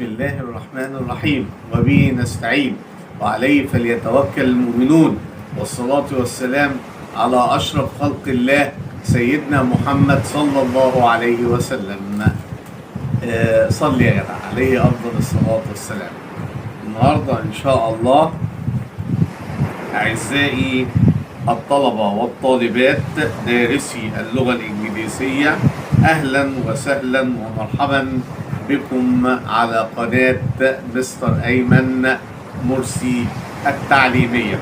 بسم الله الرحمن الرحيم وبه نستعين وعليه فليتوكل المؤمنون والصلاة والسلام على أشرف خلق الله سيدنا محمد صلى الله عليه وسلم. صل يا جدع عليه أفضل الصلاة والسلام. النهاردة إن شاء الله أعزائي الطلبة والطالبات دارسي اللغة الإنجليزية، أهلا وسهلا ومرحبا بكم على قناة مستر أيمن مرسي التعليمية.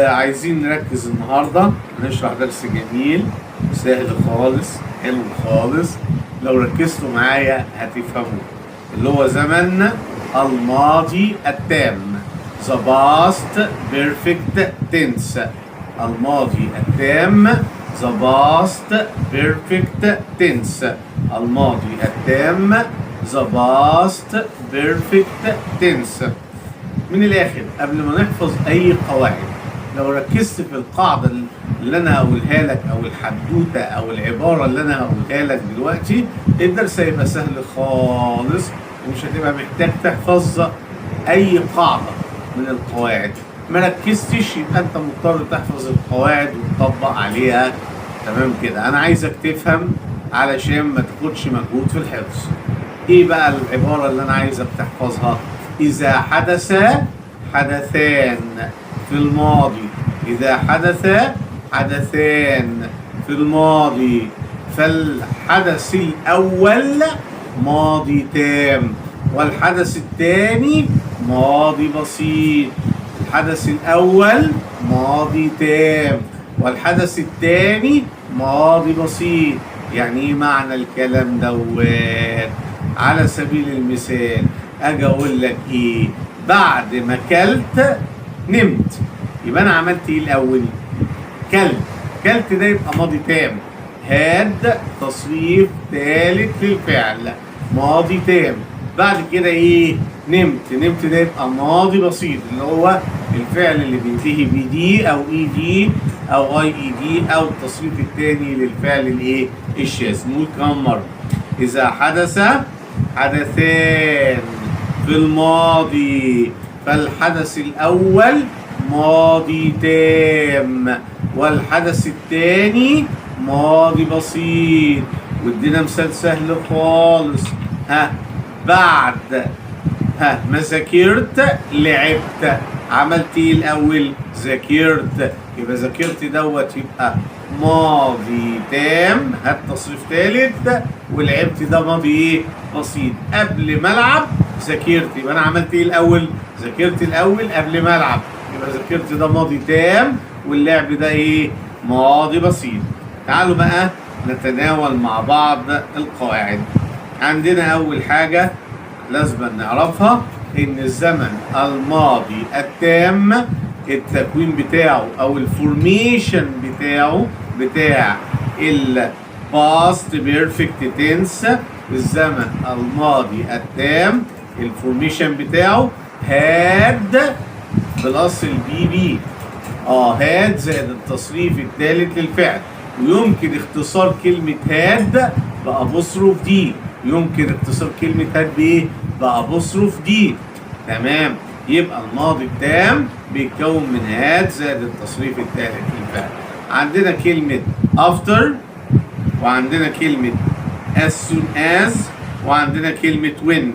عايزين نركز النهاردة، نشرح درس جميل سهل خالص حلو خالص. لو ركزتوا معايا هتفهموا، اللي هو زمن الماضي التام، The past perfect tense. الماضي التام The past perfect tense. الماضي التام The past perfect tense. من الآخر قبل ما نحفظ أي قواعد، لو ركزت في القاعدة اللي أنا هقولها لك أو الحدوتة أو العبارة اللي أنا هقولها لك دلوقتي، الدرس هيبقى سهل خالص ومش هتبقى محتاج تحفظ أي قاعدة من القواعد. ما ركزتش يبقى أنت مضطر تحفظ القواعد وتطبق عليها. تمام كده؟ أنا عايزك تفهم علشان ما تاخدش مجهود في الحفظ. إيه بقى العبارة اللي أنا عايزك تحفظها؟ إذا حدث حدثان في الماضي، إذا حدث حدثان في الماضي فالحدث الأول ماضي تام والحدث الثاني ماضي بسيط. الحدث الأول ماضي تام والحدث الثاني ماضي بسيط. يعني ايه معنى الكلام دوت؟ على سبيل المثال اجي اقول لك ايه؟ بعد ما كلت نمت، يبقى انا عملت ايه الاول؟ كلت. كلت ده يبقى ماضي تام. هاد تصريف ثالث للفعل ماضي تام. بعد كده ايه؟ نمت. نمت ده يبقى ماضي بسيط، اللي هو الفعل اللي بينتهي بدي او اي دي او اي اي دي او التصريف الثاني للفعل الايه؟ الشاذ. نقول كمان مره: اذا حدث حدثان في الماضي فالحدث الاول ماضي تام والحدث الثاني ماضي بسيط. وادينا مثال سهل خالص. بعد ما ذاكرت لعبت. عملت ايه الاول؟ ذاكرت. يبقى ذاكرت دوت يبقى ماضي تام، هات تصريف ثالث، ولعبت ده ماضي ايه؟ بسيط. قبل ما العب ذاكرت، يبقى انا عملت ايه الاول؟ ذاكرت الاول قبل ما العب، يبقى ذاكرت ده ماضي تام واللعب ده ايه؟ ماضي بسيط. تعالوا بقى نتناول مع بعض القواعد. عندنا اول حاجه لازم نعرفها ان الزمن الماضي التام التكوين بتاعه او الفورميشن بتاعه بتاع الباست بيرفكت تنس، الزمن الماضي التام الفورميشن بتاعه هاد بلس البي بي. هاد زائد التصريف الثالث للفعل. ويمكن اختصار كلمة هاد بأبوستروف دي. يمكن اختصار كلمة هاد بايه؟ بأبوستروف دي. تمام؟ يبقى الماضي التام بيتكون من هاد زائد التصريف الثالث للفعل. عندنا كلمة after، وعندنا كلمة as soon as، وعندنا كلمة when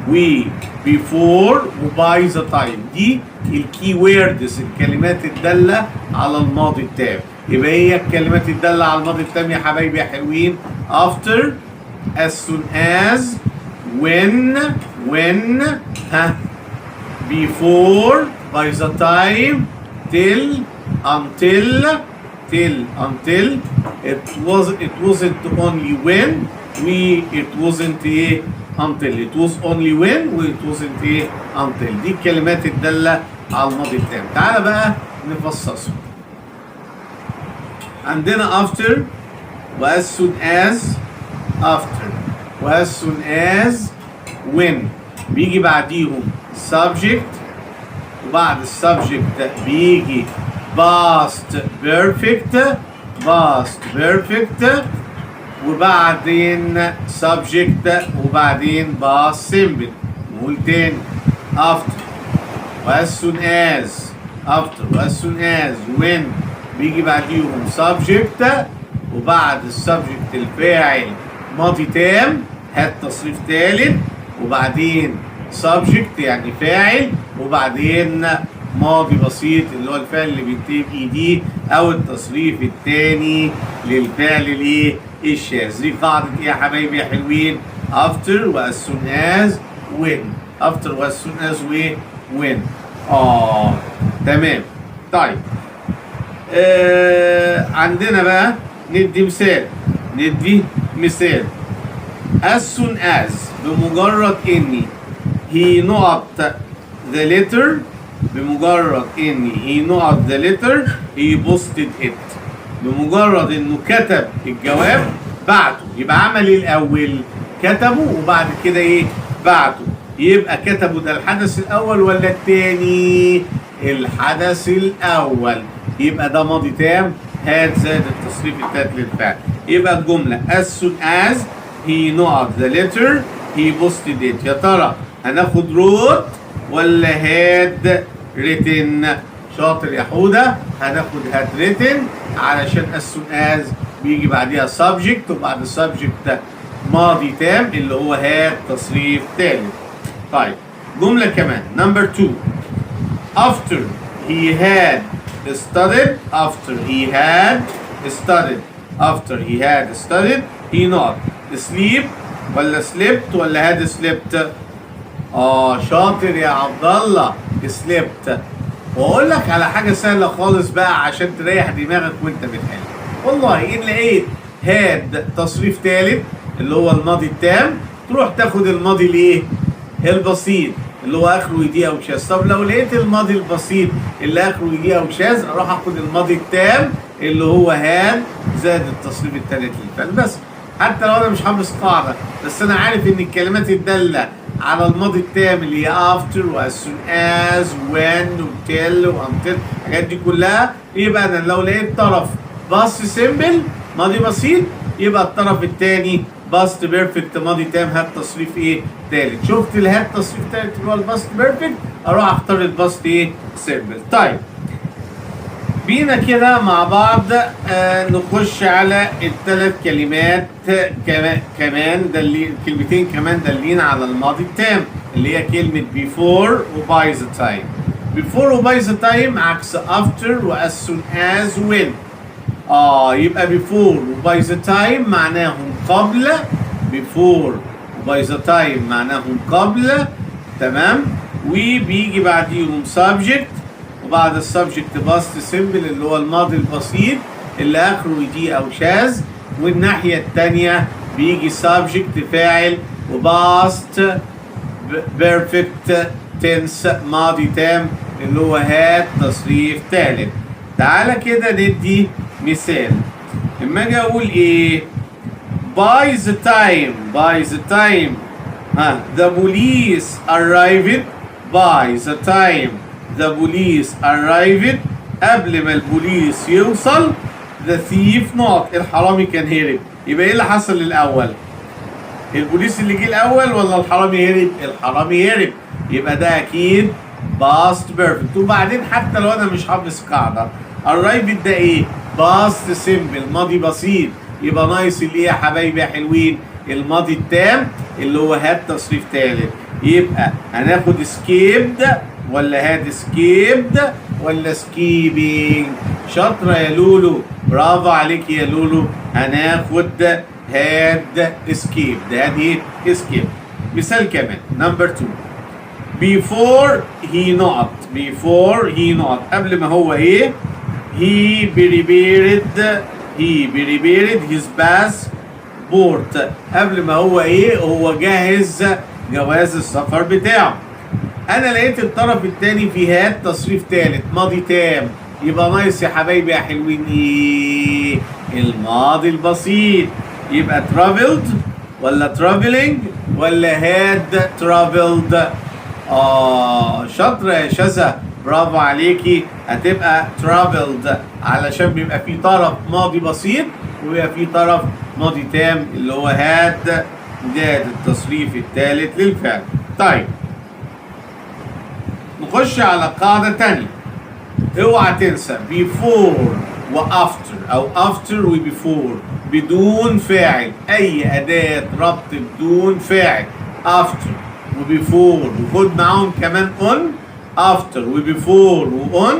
و before و by the time. دي الكي ووردز، الكلمات الدالة على الماضي التام. يبقى هي الكلمات الدالة على الماضي التام يا حبايبي يا حلوين: after، as soon as، when، before، by the time، till، until. It wasn't only when it wasn't until. It was only when it wasn't until. دي الكلمات الدالة على الماضي التام. تعالى بقى نفصصهم. عندنا after و as soon as. after و as soon as when بيجي بعديهم subject، وبعد السبجكت بيجي past perfect وبعدين subject وبعدين past simple. نقول تاني after as soon as after as soon as when بيجي بعديهم subject وبعد السبجكت الفاعل ماضي تام هات تصريف ثالث وبعدين subject يعني فاعل وبعدين ماضي بسيط اللي هو الفعل اللي بينتهي بايديه او التصريف الثاني للفعل الايه الشاذ. دي قاعده ايه يا حبايبي يا حلوين؟ after و as soon as when after و as soon as when تمام. طيب عندنا بقى ندي مثال as soon as بمجرد اني he not the letter بمجرد اني he not the letter he posted it. بمجرد انه كتب الجواب بعته يبقى عمل ايه الاول؟ كتبه وبعد كده ايه؟ بعته. يبقى كتبه ده الحدث الاول ولا الثاني؟ الحدث الاول. يبقى ده ماضي تام هات زائد التصريف الثالث للفعل. يبقى الجمله as soon as he not the letter he posted it. يا ترى هناخد wrote ولا had written؟ شاطر يا حوده. هناخد had written علشان as soon as بيجي بعديها subject وبعد subject ماضي تام اللي هو had تصريف ثالث. طيب جمله كمان number 2 after he had studied he not sleep ولا slept ولا had slept؟ شاطر يا عبد الله slept. واقول لك على حاجه سهله خالص بقى عشان تريح دماغك وانت بتحل. والله ان لقيت had تصريف ثالث اللي هو الماضي التام تروح تاخد الماضي الايه؟ البسيط اللي هو اخره يدي او شاذ. طب لو لقيت الماضي البسيط اللي اخره يدي او شاذ اروح اخد الماضي التام اللي هو هاد زائد التصريف الثالث للفعل بس. حتى لو انا مش حافظ قاعده بس انا عارف ان الكلمات الداله على الماضي التام اللي هي after و as soon as when و till و until الحاجات دي كلها يبقى انا لو لقيت طرف باست سيمبل ماضي بسيط يبقى الطرف الثاني باست بيرفكت ماضي تام هات تصريف ايه؟ ثالث. شفت الهات تصريف ثالث اللي هو الباست بيرفكت اروح اختار الباست ايه؟ سيمبل. طيب بينا كده مع بعض نخش على الثلاث كلمات كمان كلمتين كمان دالين على الماضي التام اللي هي كلمة before و by the time. before و by the time عكس after و as soon as when. يبقى before و by the time معناهم قبل. before و by the time معناهم قبل تمام. وبيجي بعديهم subject وبعد السبجكت باست سيمبل اللي هو الماضي البسيط اللي اخره يدي او شاذ. والناحيه الثانيه بيجي سبجكت فاعل وباست بيرفكت تنس ماضي تام اللي هو هات تصريف ثالث. تعالى كده ندي مثال. لما اجي اقول ايه؟ by the time the police arrived. by the time the police arrived قبل ما البوليس يوصل the thief not الحرامي كان هرب. يبقى ايه اللي حصل الاول؟ البوليس اللي جه الاول ولا الحرامي هرب؟ الحرامي هرب. يبقى ده اكيد past perfect. وبعدين حتى لو انا مش حافظ قاعده arrived ده ايه؟ past simple ماضي بسيط. يبقى ناقص الايه يا حبايبي يا حلوين؟ الماضي التام اللي هو هات تصريف ثالث. يبقى هناخد escaped ولا هاد سكيبد ولا سكيبينج؟ شاطرة يا لولو برافو عليك يا لولو. هناخد هاد سكيبد. هاد ايه؟ سكيب. مثال كمان نمبر 2 before he not قبل ما هو ايه؟ he prepared his passport قبل ما هو ايه؟ هو جهز جواز السفر بتاعه. انا لقيت الطرف الثاني في هات تصريف ثالث ماضي تام. يبقى ناقص يا حبايبي يا حلوين ايه؟ الماضي البسيط. يبقى traveled ولا traveling ولا had traveled؟ شاطرة يا شذا برافو عليكي. هتبقى traveled علشان بيبقى في طرف ماضي بسيط وبيبقى في طرف ماضي تام اللي هو had زائد التصريف الثالث للفعل. طيب نخش على قاعدة تانية. اوعى تنسى before و after او after و before بدون فاعل، اي اداة ربط بدون فاعل after و before، وخد معاهم كمان on after و before و on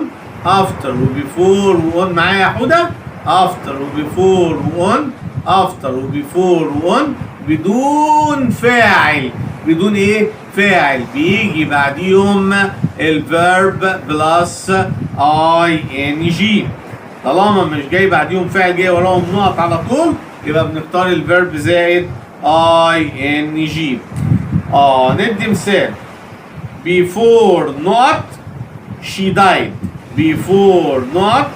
after و before و on معايا يا حودة after و before و on after و before و on بدون فاعل. بدون ايه؟ فاعل بيجي بعديهم الفيرب بلس ing. طالما مش جاي بعديهم فاعل جاي وراهم نقط على طول يبقى بنختار الفيرب زائد ing. ندي مثال. before not she died. before not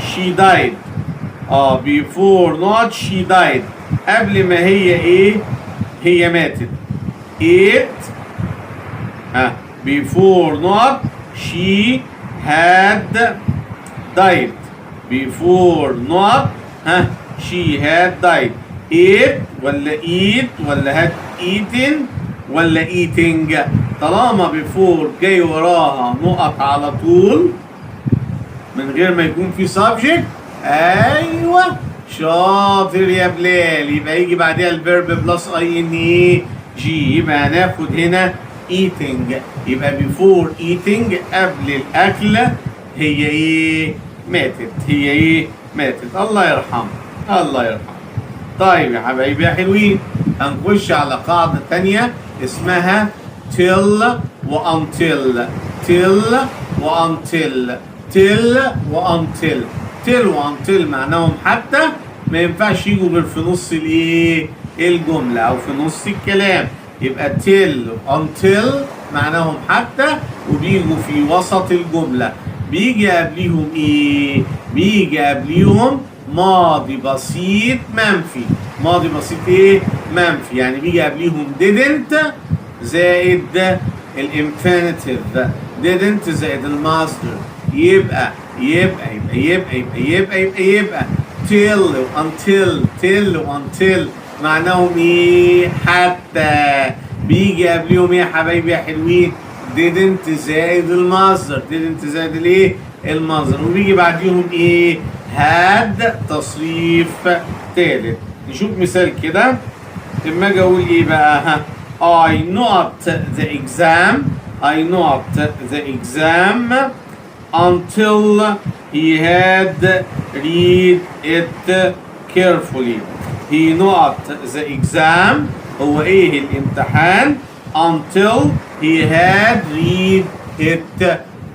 she died. before not she died قبل ما هي ايه؟ هي ماتت. it before not she had died. before not she had died. ate ولا eat ولا had eaten ولا eating. طالما before جاي وراها نقط على طول من غير ما يكون في subject، ايوه شاطر يا بلال، يبقى يجي بعدها الفيرب بلس ing. يبقى هناخد هنا eating. يبقى before eating قبل الاكل هي ايه؟ ماتت. هي ايه؟ ماتت. الله يرحمه الله يرحمه. طيب يا حبايبي يا حلوين هنخش على قاعدة تانية اسمها till و until. till و until. till و until. till و until معناهم حتى ما ينفعش يجوا غير في نص الايه؟ الجملة او في نص الكلام. يبقى till until معناهم حتى وبيجوا في وسط الجملة. بيجي قبليهم ايه؟ بيجي قبليهم ماضي بسيط منفي. ماضي بسيط ايه؟ منفي. يعني بيجي قبليهم didn't زائد الانفينيتيف. didn't زائد الماستر. يبقى till until. till until معناهم ايه؟ حتى. بيجي قبليهم ايه يا حبايبي يا حلوين؟ didn't زائد المصدر. didn't زائد الايه؟ المصدر. وبيجي بعديهم ايه؟ had تصريف ثالث. نشوف مثال كده. لما اجي اقول ايه بقى؟ I not the exam. I not the exam until he had read it carefully. He not the exam هو ايه الامتحان until he had read it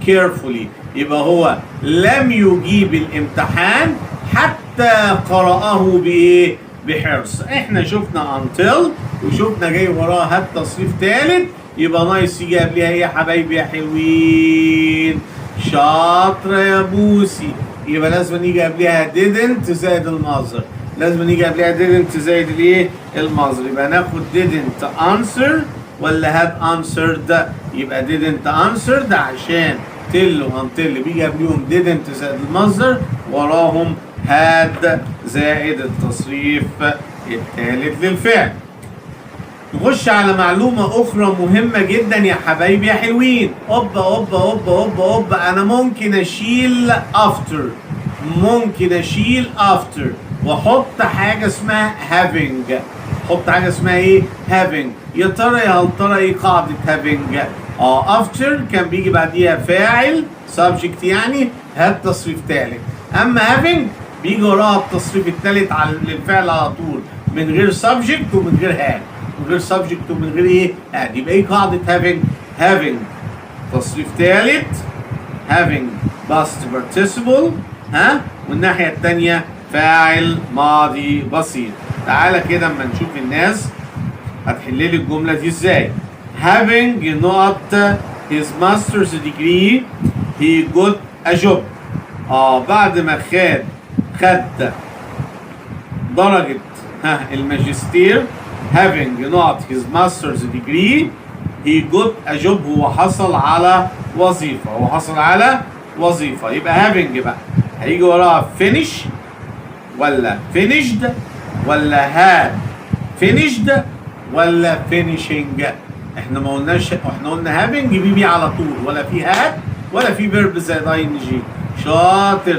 carefully. يبقى هو لم يجيب الامتحان حتى قرأه بايه؟ بحرص. احنا شفنا until وشفنا جاي وراها هات تصريف ثالث، يبقى نايس يجي قبلها ايه يا حبايبي يا حلوين؟ شاطرة يا بوسي. يبقى لازم يجي قبلها didn't زائد المصدر. لازم يجي قبلها didn't زائد الايه؟ المصدر. يبقى ناخد didn't answer ولا had answered. يبقى didn't answered عشان till until بيجي قبلهم didn't زائد المصدر وراهم had زائد التصريف الثالث للفعل. نخش على معلومة أخرى مهمة جدا يا حبايبي يا حلوين. أوبا أنا ممكن أشيل after. ممكن أشيل after وأحط حاجة اسمها having. أحط حاجة اسمها إيه؟ having. يا ترى يا هل ترى إيه قاعدة having؟ after كان بيجي بعديها فاعل subject يعني هات تصريف ثالث. أما having بيجي وراها التصريف الثالث للفعل على طول من غير subject ومن غير had. من غير subject ومن غير ايه؟ had. يبقى ايه قاعدة having؟ having تصريف ثالث having past participle والناحية الثانية فاعل ماضي بسيط. تعالى كده اما نشوف الناس هتحل لي الجملة دي ازاي. having not his master's degree he got a job. بعد ما خد درجة الماجستير having not his master's degree he got a job. هو حصل على وظيفة. يبقى having بقى هيجي وراها finish ولا finished ولا هاد فينيشد ولا فينيشنج؟ احنا ما قلناش، احنا قلنا هافنج بي على طول، ولا في هاد ولا في فيرب زائد اي ان جي. شاطر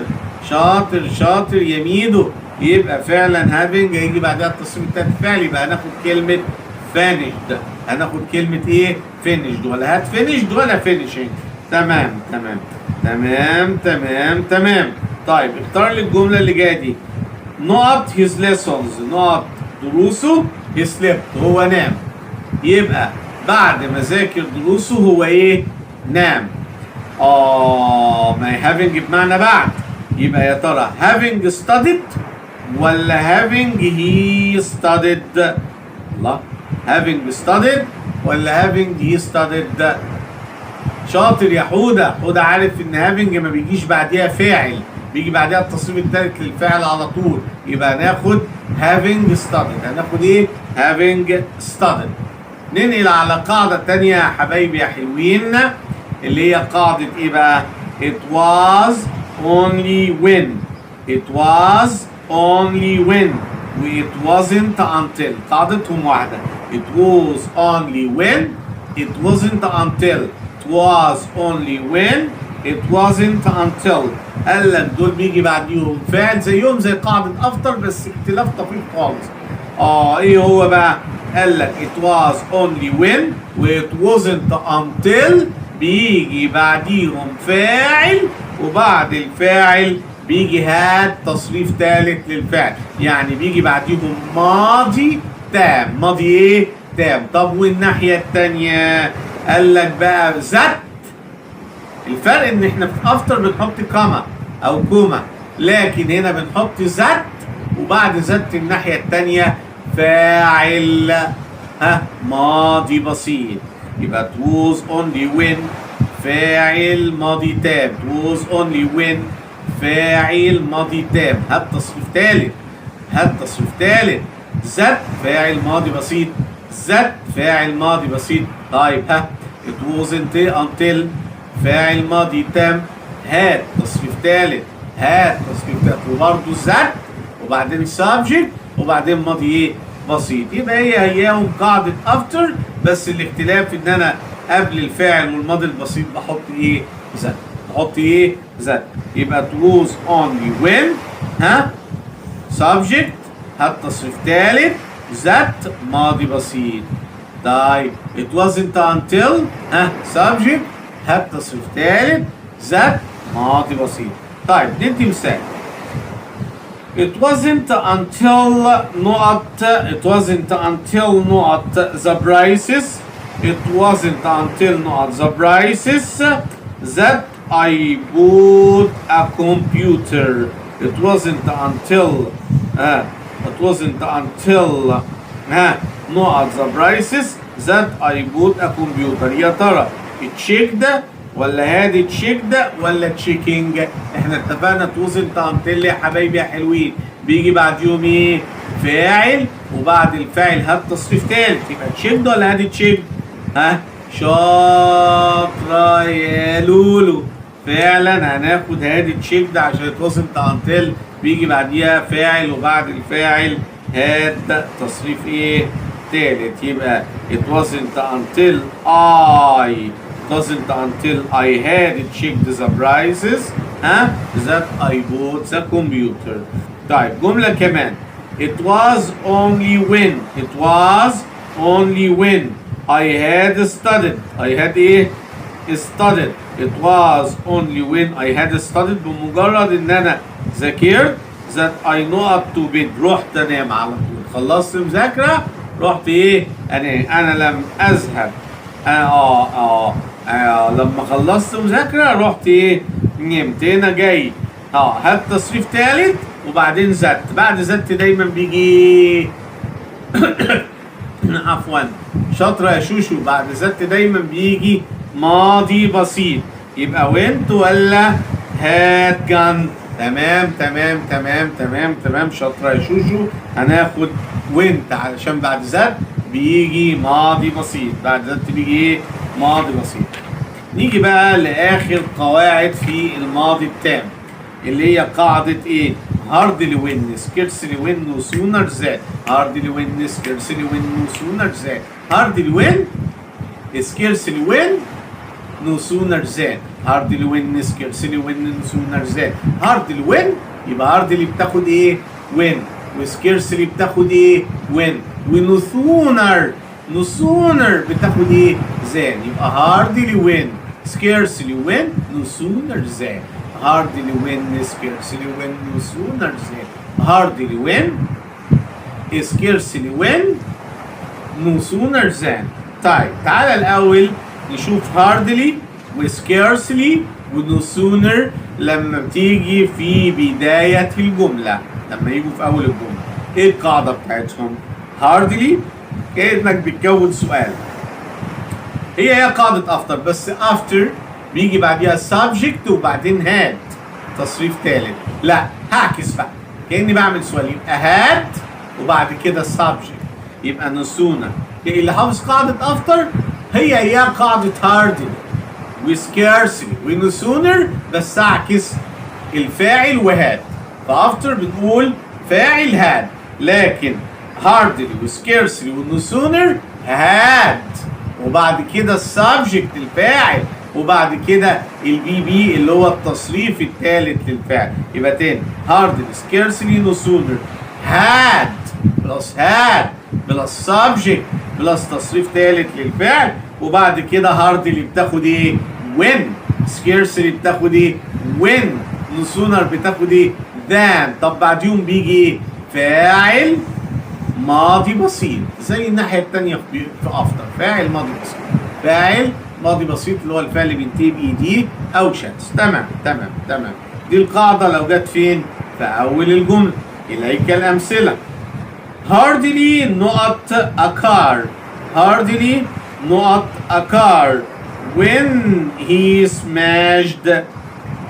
شاطر شاطر يا ميدو. يبقى فعلا هافنج هيجي بعدها التصريف التالت فعل، يبقى هناخد كلمة فينيشد. هناخد كلمة ايه؟ فينيشد، ولا هاد فينيشد ولا فينيشنج. تمام تمام تمام تمام تمام. طيب اختار لي الجملة اللي جاية دي. نقط his lessons، نقط دروسه، he slept هو نام. يبقى بعد ما ذاكر دروسه هو ايه؟ نام. ما having بمعنى بعد، يبقى يا ترى having studied ولا having he studied؟ الله، having studied ولا having he studied؟ شاطر يا حودة. حودة عارف ان having ما بيجيش بعديها فاعل، بيجي بعديها التصريف الثالث للفعل على طول. يبقى هناخد having studied. هناخد ايه؟ having studied. ننقل على قاعدة تانية يا حبايبي يا حلوين، اللي هي قاعدة ايه بقى؟ it was only when. it was only when و it wasn't until. قاعدتهم واحدة. it was only when it wasn't until. it was only when it wasn't until. قال لك دول بيجي بعديهم فعل زيهم زي قاعدة after، بس اختلاف طفيف خالص. ايه هو بقى؟ قال لك it was only when و it wasn't until بيجي بعديهم فاعل، وبعد الفاعل بيجي هاد تصريف ثالث للفعل، يعني بيجي بعديهم ماضي تام. ماضي ايه؟ تام. طب والناحية التانية قال لك بقى ذات. الفرق ان احنا في افتر بنحط كاما او كوما، لكن هنا بنحط ذات، وبعد ذات الناحية التانية فاعل ماضي بسيط. يبقى it was only when فاعل ماضي تام. it was only when فاعل ماضي تام. هات تصريف ثالث، هات تصريف ثالث. ذات فاعل ماضي بسيط، ذات فاعل ماضي بسيط. طيب it wasn't until فاعل ماضي تام. هات تصريف ثالث، هات تصريف ثالث، وبرضه ذات، وبعدين subject، وبعدين ماضي ايه؟ بسيط. يبقى هياهم قاعدة after، بس الاختلاف ان انا قبل الفاعل والماضي البسيط بحط ايه؟ ذات. بحط ايه؟ ذات. يبقى it was only when subject، هات تصريف ثالث، ذات ماضي بسيط. طيب it wasn't until subject، هات تصريف ثالث، ذات ماضي بسيط. طيب ندي مثال. It wasn't until نقط it wasn't until نقط the prices it wasn't until نقط the prices that I bought a computer. It wasn't until it wasn't until نقط the prices that I bought a computer. يا ترى التشيك ده ولا هادي تشيك ده ولا تشيكينج؟ احنا اتفقنا توزن تانتل يا حبايبي يا حلوين بيجي بعد يوم ايه؟ فاعل، وبعد الفاعل هات تصريف ثالث. يبقى تشيك ده ولا هادي تشيك؟ شاطرة يا لولو. فعلا هناخد هادي تشيك ده عشان توزن تانتل بيجي بعديها فاعل، وبعد الفاعل هات تصريف ايه؟ ثالث. يبقى it wasn't until I had checked the prices that I bought the computer. طيب جملة كمان. It was only when I had studied. I had ايه؟ studied. It was only when I had studied بمجرد ان انا ذاكرت that I know up to bed. رحت انام على طول. خلصت مذاكرة رحت ايه؟ انا لم اذهب لما خلصت مذاكرة رحت ايه؟ نمت. هنا جاي هات تصريف ثالث وبعدين ذات. بعد ذات دايما بيجي عفوا شاطرة يا شوشو. بعد ذات دايما بيجي ماضي بسيط. يبقى وينت ولا هات كان؟ تمام تمام تمام تمام تمام. شاطرة يا شوشو. هناخد وينت علشان بعد ذات بيجي ماضي بسيط. بعد ذات بيجي ايه؟ ماضي بسيط. نيجي بقى لاخر قواعد في الماضي التام اللي هي قاعدة ايه؟ hardly when, scarcely when, no sooner than. Hardly when, scarcely when, no sooner than. Hardly when, scarcely when, no sooner than. Hardly when, scarcely when, no sooner than. Hardly when يبقى hardly بتاخد ايه؟ when. وscarcely بتاخد ايه؟ when. وno sooner no sooner بتاخد ايه؟ than. يبقى hardly when, scarcely when, no sooner than. Hardly when, scarcely when, no sooner than. Hardly when, scarcely when, no sooner than. طيب تعالى الأول نشوف hardly و scarcely و no sooner لما بتيجي في بداية الجملة، لما يجوا في أول الجملة. إيه القاعدة بتاعتهم؟ hardly كأنك بتكون سؤال. هي قاعدة after، بس after بيجي بعديها subject وبعدين had تصريف ثالث. لا هعكس بقى، كأني بعمل سؤال، يبقى had وبعد كده subject، يبقى no sooner. اللي حافظ قاعدة after هي قاعدة hardly و scarcely و no sooner، بس أعكس الفاعل وهاد. فافتر بنقول فاعل had، لكن hardly و scarcely و no sooner had، وبعد كده subject الفاعل، وبعد كده البي بي اللي هو التصريف الثالث للفعل. يبقى تاني hardly scarcely no sooner had بلس had بلس subject بلس تصريف ثالث للفعل، وبعد كده hardly بتاخد ايه؟ when. scarcely بتاخد ايه؟ when. no sooner بتاخد ايه؟ than. طب بعديهم بيجي ايه؟ فاعل ماضي بسيط، زي الناحية التانية في after. فاعل ماضي بسيط، فاعل ماضي بسيط اللي هو الفعل اللي بينتهي بإي دي أو شانس. تمام تمام تمام. دي القاعدة لو جت فين؟ في أول الجملة. إليك الأمثلة. hardly not a car. hardly not a car when he smashed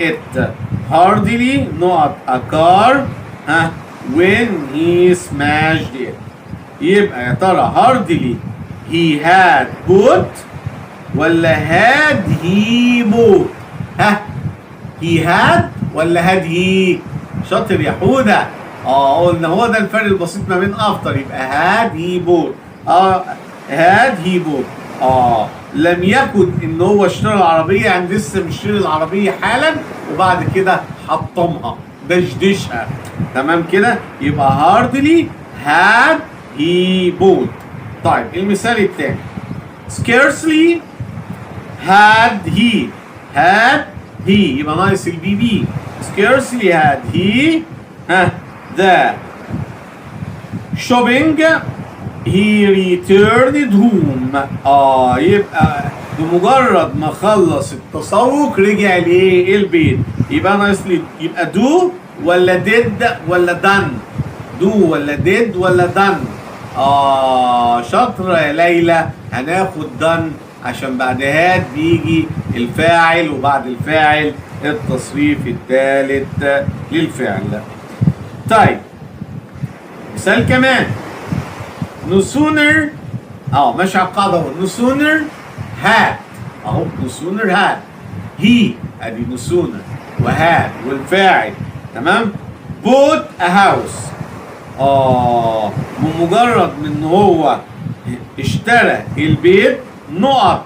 it. hardly not a car when he smashed it. يبقى يا ترى hardly he had bought ولا had he bought؟ he had ولا had he؟ شاطر يا حودة. قلنا هو ده الفرق البسيط ما بين after، يبقى had he bought. had he bought. لم يكن ان هو اشترى العربية، يعني لسه مشتري العربية حالا وبعد كده حطمها دشدشها. تمام كده؟ يبقى hardly had he bought. طيب المثال الثاني scarcely had he. had he يبقى ناقص البي بي. scarcely had he the shopping he returned home. يبقى بمجرد ما خلص التسوق رجع ليه؟ البيت. يبقى ناقص لي، يبقى do ولا did ولا done؟ do ولا did ولا done؟ شاطرة يا ليلى. هناخد done عشان بعد هاد بيجي الفاعل، وبعد الفاعل التصريف الثالث للفعل. طيب مثال كمان no sooner ماشي على القاعدة اهو. no sooner had اهو. no sooner had he ادي no sooner وهاد والفاعل. تمام. bought a house. بمجرد من هو اشترى البيت نقط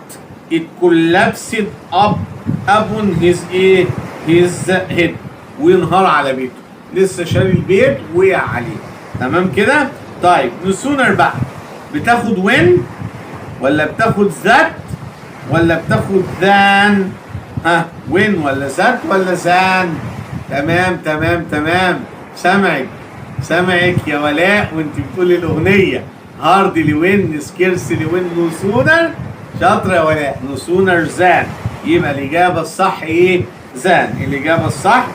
it collapsed up upon his head، وينهار على بيته. لسه شاري البيت وقع عليه. تمام كده؟ طيب no sooner بقى بتاخد when ولا بتاخد that ولا بتاخد than؟ when ولا that ولا than؟ تمام تمام تمام. سامعك يا ولاء وانت بتقولي الاغنيه hardly when scarcely when no sooner. شاطره يا ولاء. no sooner than. يبقى الاجابه الصح ايه؟ than. الاجابه الصح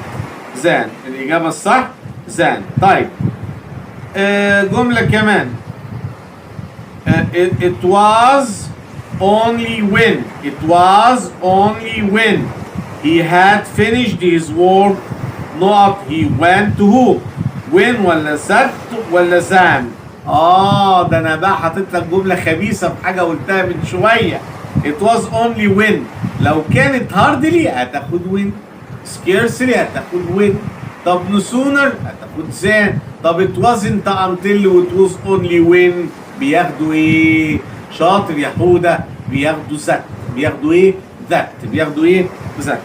than. الاجابه الصح than. طيب جمله كمان it was only when he had finished his work not he went to home. when ولا that ولا than؟ ده انا بقى حاطط لك جمله خبيثه بحاجه قلتها من شويه. it was only when. لو كانت hardly هتاخد when، scarcely هتاخد when، طب no sooner هتاخد than. طب it wasn't until it was only when بياخدوا ايه؟ شاطر يا حودة، بياخدوا that. بياخدوا ايه؟ that. بياخدوا ايه؟ that.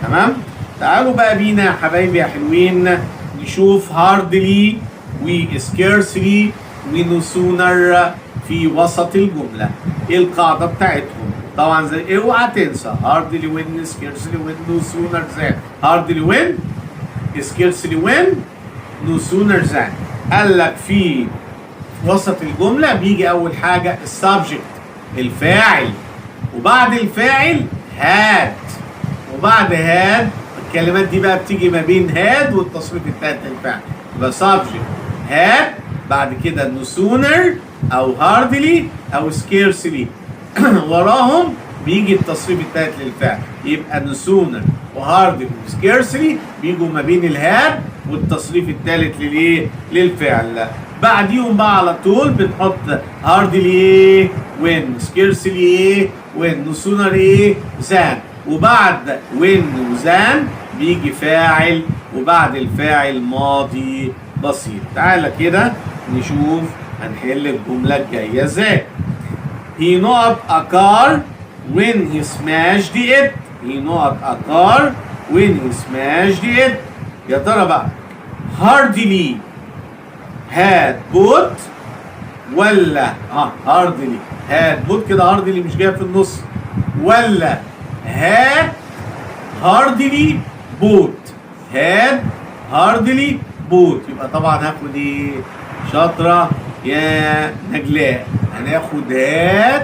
تمام؟ تعالوا بقى بينا يا حبايبي يا حلوين نشوف hardly و scarcely و no sooner في وسط الجملة. ايه القاعدة بتاعتهم؟ طبعا زي اوعى تنسى hardly when scarcely when no sooner than. hardly when scarcely when no sooner than. قال لك في وسط الجملة بيجي أول حاجة السبجكت الفاعل، وبعد الفاعل had، وبعد had الكلمات دي بقى بتيجي ما بين had والتصريف الثالث للفعل. يبقى subject had، بعد كده no sooner أو hardly أو scarcely وراهم بيجي التصريف الثالث للفعل. يبقى no sooner وhardly وscarcely بيجوا ما بين الهاد والتصريف الثالث للايه؟ للفعل. بعديهم بقى على طول بنحط hardly ايه؟ when scarcely ايه؟ when no sooner ايه؟ than. وبعد when وthan بيجي فاعل، وبعد الفاعل ماضي بسيط. تعالى كده نشوف هنحل الجملة الجاية ازاي. He not a car when he smashed it. He not a car when he smashed it. يا ترى بقى hardly had bought ولا hardly had bought كده hardly مش جايه في النص، ولا had hardly bought. had hardly bought. يبقى طبعا هاخد ايه؟ شاطرة يا نجلاء، هناخد had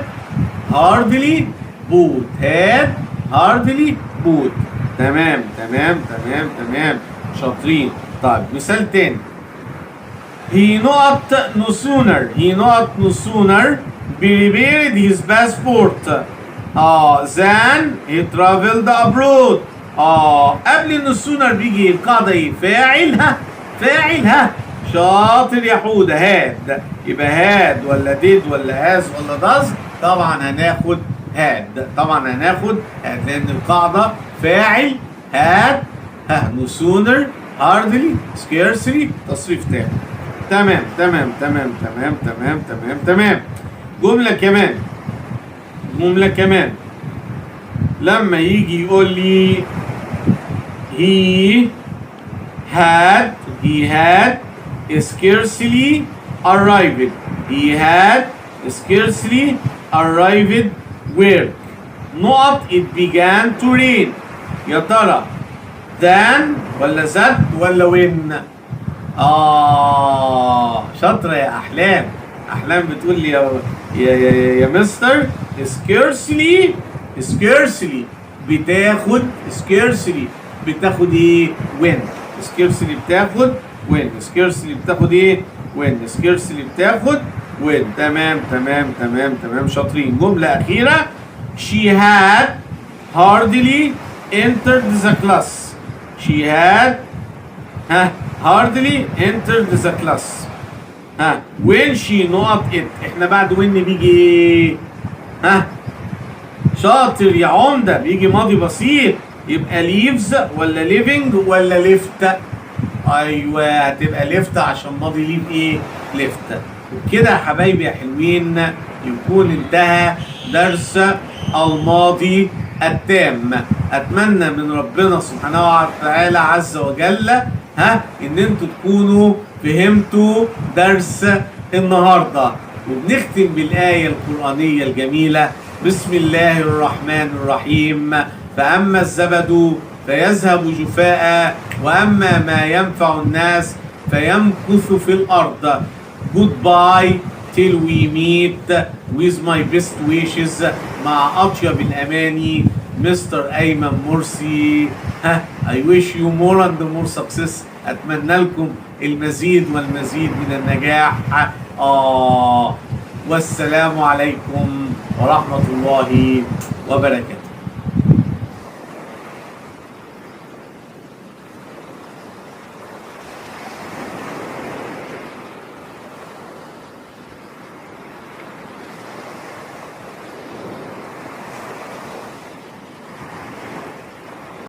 hardly bought. had hardly bought. تمام تمام تمام تمام شاطرين. طيب مثال تاني. He not no sooner prepared his passport than he traveled abroad. قبل no sooner بيجي القاعدة ايه؟ فاعل فاعل شاطر يا حودة. هاد. يبقى هاد ولا ديد ولا هاز ولا داز؟ طبعا هناخد هاد. طبعا هناخد هاد لأن القاعدة فاعل هاد no sooner hardly scarcely تصريف تاني. تمام تمام تمام تمام تمام تمام تمام. جملة كمان لما يجي يقول لي he had scarcely arrived. He had scarcely arrived work. Not it began to rain. يا ترى then ولا that ولا when؟ شاطرة يا أحلام. أحلام بتقول لي يا مستر scarcely بتاخد ايه؟ when. scarcely بتاخد when. scarcely بتاخد ايه؟ when. scarcely بتاخد when. تمام تمام تمام تمام شاطرين. جملة أخيرة. She had hardly entered the class. She had hardly entered the class. when she not it. احنا بعد when بيجي ايه؟ شاطر يا عمدة، بيجي ماضي بسيط. يبقى leaves ولا living ولا left؟ ايوه هتبقى left عشان ماضي ليف ايه؟ left. وبكده يا حبايبي يا حلوين يكون انتهى درس الماضي التام. اتمنى من ربنا سبحانه وتعالى عز وجل ان انتوا تكونوا فهمتوا درس النهارده. وبنختم بالايه القرانيه الجميله. بسم الله الرحمن الرحيم. فاما الزبد فيذهب جفاء واما ما ينفع الناس فيمكث في الارض. Goodbye till we meet with my best wishes. مع أطيب الأماني مستر أيمن مرسي. I wish you more and more success. أتمنى لكم المزيد والمزيد من النجاح. والسلام عليكم ورحمة الله وبركاته.